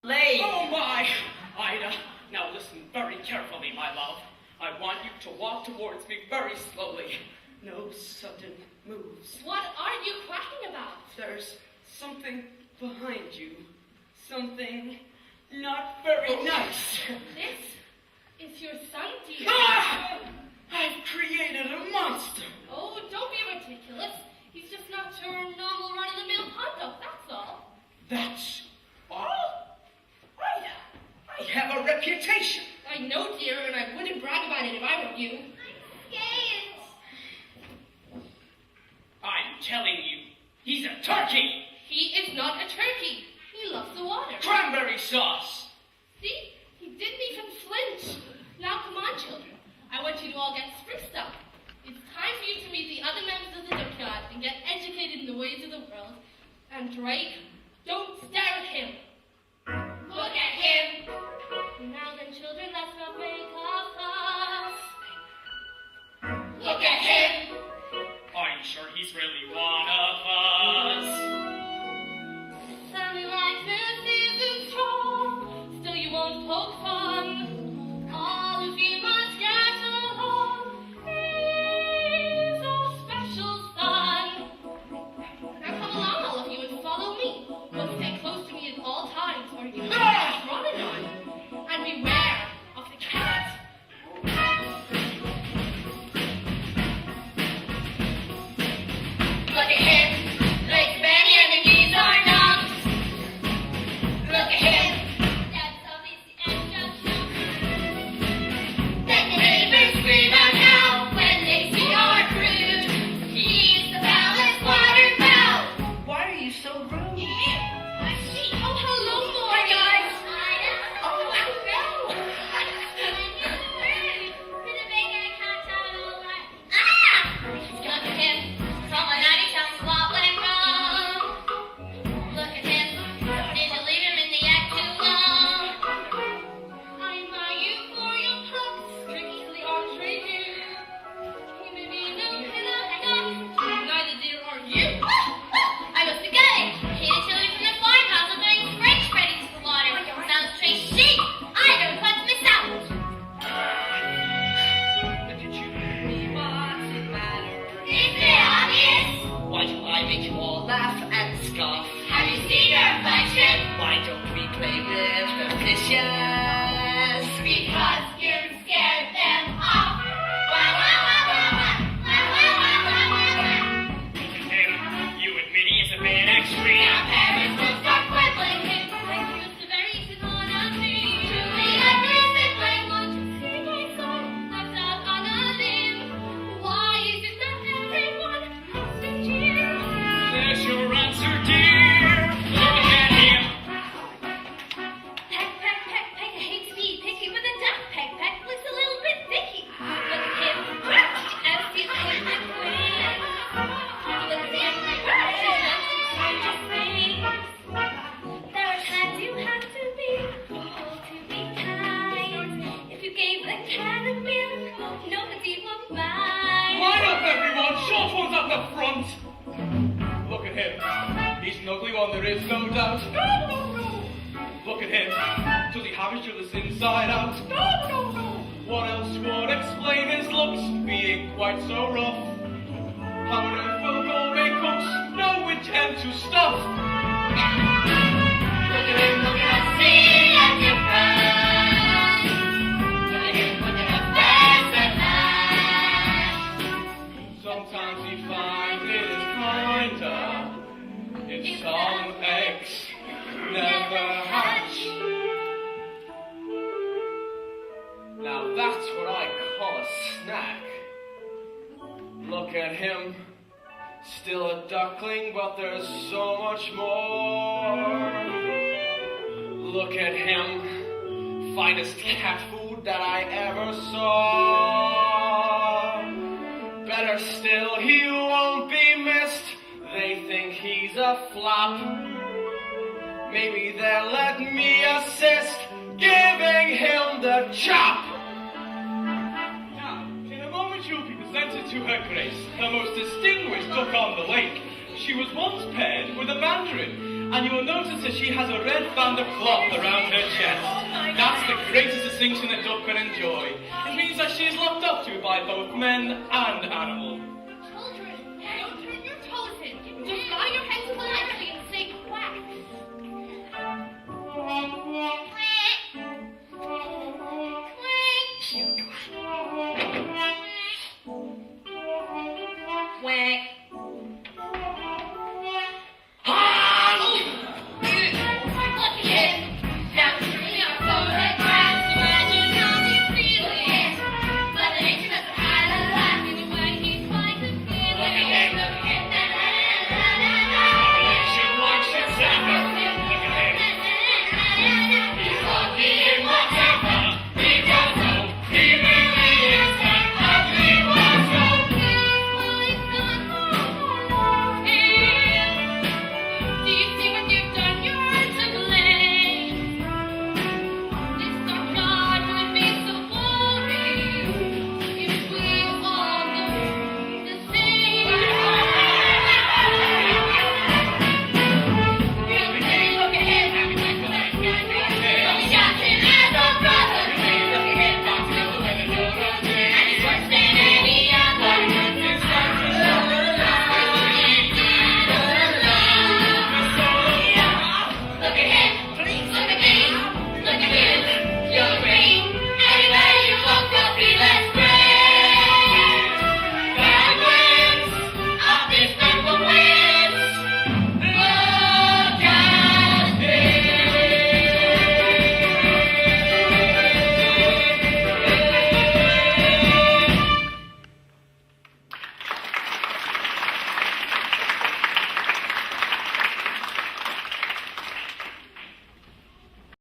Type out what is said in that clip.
Late. Oh my! Ida, now listen very carefully, my love. I want you to walk towards me very slowly. No sudden moves. What are you quacking about? There's something behind you. Something not very nice. This is your son, dear. Ah! I've created a monster. Oh, don't be ridiculous. He's just not your normal run-of-the-mill conduct, that's all. That's all? I have a reputation. I know, dear, and I wouldn't brag about it if I were you. I'm scared. I'm telling you, he's a turkey. He is not a turkey. He loves the water. Cranberry sauce. See? He didn't even flinch. Now, come on, children. I want you to all get spruced up. It's time for you to meet the other members of the Duckyard and get educated in the ways of the world. And Drake, don't stare at him. Look at him. Now then, children, let's not make a fuss. Look at him. Are you sure he's really one of us? Family likeness isn't strong. Still, you won't poke fun. All of you must get along. He's our special son. Now come along, all of you, and follow me. But stay close to me at all times, or you will be running on. And beware of the cat. Look at him. Legs bending and the knees are numb. Look at him. That's obviously extra. Then the neighbors scream out now when they see our crew. He's the palace water bow. Why are you so rude? Oh, hello, boy. Hi, guys. Oh, hello. Look at him. Someone 90 times what went wrong. Look at him. Did you leave him in the act too long? I admire you for your pluck, strictly intriguing. He may be no killer, neither dear are you. I must be going. He the children from the farmhouse are bringing French ready to the water. Sounds straight chic. I don't want to miss out. Look at you. What's the matter? Is it obvious? Why do I make you all laugh and scoff? Have you seen your reflection? Why don't we play with repetitions? Because you scared them off. Wah, wah, wah, wah, wah. Wah, wah, wah, wah, wah, wah. Him, you admit he is a bit extreme. Now parents will start quibbling him. Like he was the very one of me. Truly every sibling wants to see my son left out on a limb. Why is it that everyone has to cheer? There's your answer, dear. Look at him. Peck, peck, peck, peck, I hate to be picky, but the duck peck, peck looks a little bit thicky. Look at him, and see the him and queen. Look at him, she loves to change things. There are times you have to be able to be kind. If you gave the cat a meal, nobody would mind. Line up, everyone. Short ones up the front. Look at him. He's an ugly one, there is no doubt. No, no, no. Look at him. Does he have his jealous inside out? No, no, no. What else would explain his looks being quite so rough? How on earth will gourmet cooks know which end to stuff? Look at him, look at us, see a difference. Look at us, there's a match. Sometimes he finds it is kinder if some eggs never hatch. Now that's what I call a snack. Look at him, still a duckling, but there's so much more. Look at him, finest cat food that I ever saw. Better still, he won't be missed. They think he's a flop. Maybe they'll let me assist, giving him the chop. Now, in a moment you'll be presented to Her Grace, the most distinguished duck on the lake. She was once paired with a mandarin, and you will notice that she has a red band of cloth around her chest. That's the greatest distinction a duck can enjoy. It means that she is looked up to by both men and animals. Children, don't turn your toes in. Just bow your head to the left.